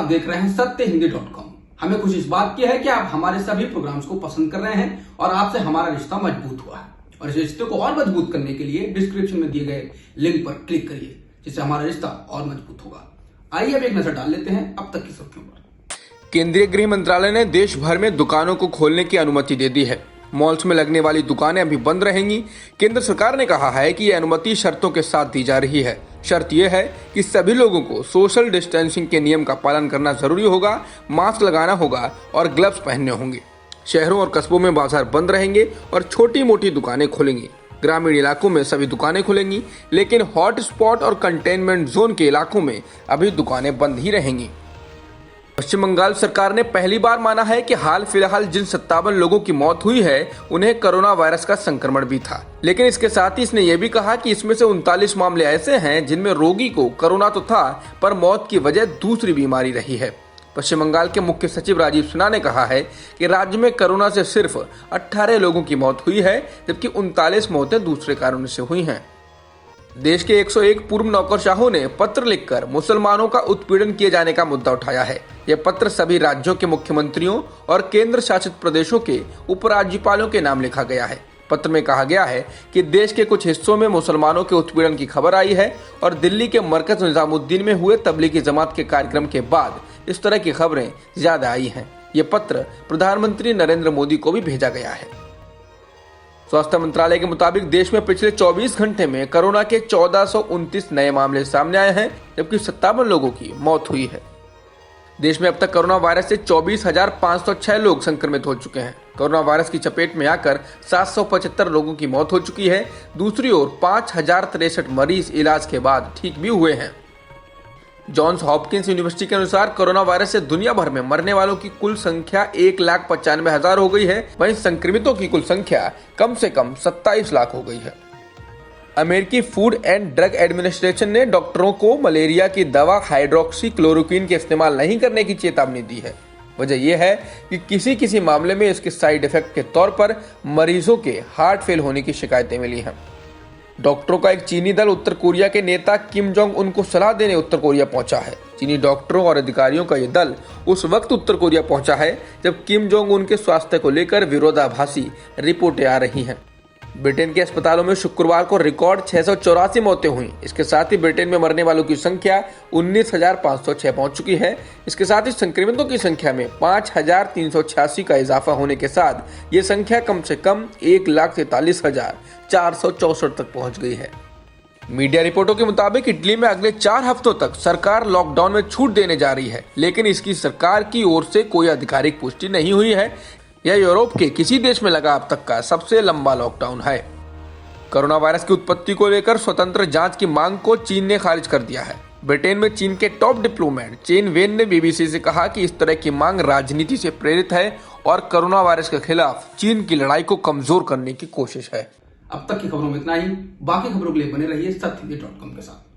देख रहे हैं सत्यहिंदी.com। हमें खुशी इस बात की है कि आप हमारे सभी प्रोग्राम्स को पसंद कर रहे हैं और आपसे हमारा रिश्ता मजबूत हुआ है। और इस रिश्ते को और मजबूत करने के लिए डिस्क्रिप्शन में दिए गए लिंक पर क्लिक करिए, जिससे हमारा रिश्ता और मजबूत होगा। आइए अब एक नजर डाल लेते हैं अब तक की सुर्खियों पर। केंद्रीय गृह मंत्रालय ने देश भर में दुकानों को खोलने की अनुमति दे दी है। मॉल्स में लगने वाली दुकानें अभी बंद रहेंगी। केंद्र सरकार ने कहा है कि यह अनुमति शर्तों के साथ दी जा रही है। शर्त यह है कि सभी लोगों को सोशल डिस्टेंसिंग के नियम का पालन करना जरूरी होगा, मास्क लगाना होगा और ग्लव्स पहनने होंगे। शहरों और कस्बों में बाजार बंद रहेंगे और छोटी मोटी दुकानें खुलेंगी। ग्रामीण इलाकों में सभी दुकानें खुलेंगी, लेकिन हॉटस्पॉट और कंटेनमेंट जोन के इलाकों में अभी दुकानें बंद ही रहेंगी। पश्चिम बंगाल सरकार ने पहली बार माना है कि हाल फिलहाल जिन 57 लोगों की मौत हुई है उन्हें कोरोना वायरस का संक्रमण भी था, लेकिन इसके साथ ही इसने यह भी कहा कि इसमें से 39 मामले ऐसे हैं जिनमें रोगी को कोरोना तो था पर मौत की वजह दूसरी बीमारी रही है। पश्चिम बंगाल के मुख्य सचिव राजीव सिन्हा ने कहा है कि राज्य में कोरोना से सिर्फ 18 लोगों की मौत हुई है, जबकि 39 मौतें दूसरे कारणों से हुई हैं। देश के 101 पूर्व नौकरशाहों ने पत्र लिखकर मुसलमानों का उत्पीड़न किए जाने का मुद्दा उठाया है। यह पत्र सभी राज्यों के मुख्यमंत्रियों और केंद्र शासित प्रदेशों के उपराज्यपालों के नाम लिखा गया है। पत्र में कहा गया है कि देश के कुछ हिस्सों में मुसलमानों के उत्पीड़न की खबर आई है और दिल्ली के मरकज निजामुद्दीन में हुए तबलीगी जमात के कार्यक्रम के बाद इस तरह की खबरें ज्यादा आई हैं। ये पत्र प्रधानमंत्री नरेंद्र मोदी को भी भेजा गया है। स्वास्थ्य मंत्रालय के मुताबिक देश में पिछले 24 घंटे में कोरोना के 1429 नए मामले सामने आए हैं, जबकि 57 लोगों की मौत हुई है। देश में अब तक कोरोना वायरस से 24,506 लोग संक्रमित हो चुके हैं। कोरोना वायरस की चपेट में आकर 775 लोगों की मौत हो चुकी है। दूसरी ओर 5063 मरीज इलाज के बाद ठीक भी हुए हैं। जॉन्स हॉपकिंस यूनिवर्सिटी के अनुसार कोरोना वायरस से दुनिया भर में मरने वालों की कुल संख्या 1,95,000 हो गई है। वहीं संक्रमितों की कुल संख्या कम से कम 27 लाख हो गई है। अमेरिकी फूड एंड ड्रग एडमिनिस्ट्रेशन ने डॉक्टरों को मलेरिया की दवा हाइड्रोक्सी क्लोरोक्विन के इस्तेमाल नहीं करने की चेतावनी दी है। वजह यह है कि किसी मामले में इसके साइड इफेक्ट के तौर पर मरीजों के हार्ट फेल होने की शिकायतें मिली हैं। डॉक्टरों का एक चीनी दल उत्तर कोरिया के नेता किम जोंग उन को सलाह देने उत्तर कोरिया पहुंचा है। चीनी डॉक्टरों और अधिकारियों का यह दल उस वक्त उत्तर कोरिया पहुंचा है जब किम जोंग उन के स्वास्थ्य को लेकर विरोधाभासी रिपोर्टें आ रही हैं। ब्रिटेन के अस्पतालों में शुक्रवार को रिकॉर्ड 684 मौतें हुई। इसके साथ ही ब्रिटेन में मरने वालों की संख्या 19,506 पहुंच चुकी है। इसके साथ ही संक्रमितों की संख्या में 5,386 का इजाफा होने के साथ ये संख्या कम से कम 1,43,464 तक पहुंच गई है। मीडिया रिपोर्टों के मुताबिक इटली में अगले 4 हफ्तों तक सरकार लॉकडाउन में छूट देने जा रही है, लेकिन इसकी सरकार की ओर से कोई आधिकारिक पुष्टि नहीं हुई है। यह यूरोप के किसी देश में लगा अब तक का सबसे लंबा लॉकडाउन है। कोरोना वायरस की उत्पत्ति को लेकर स्वतंत्र जांच की मांग को चीन ने खारिज कर दिया है। ब्रिटेन में चीन के टॉप डिप्लोमेट चेन वेन ने बीबीसी से कहा कि इस तरह की मांग राजनीति से प्रेरित है और कोरोना वायरस के खिलाफ चीन की लड़ाई को कमजोर करने की कोशिश है। अब तक की खबरों में इतना ही। बाकी खबरों के लिए बने रहिए सत्यहिंदी.com के साथ।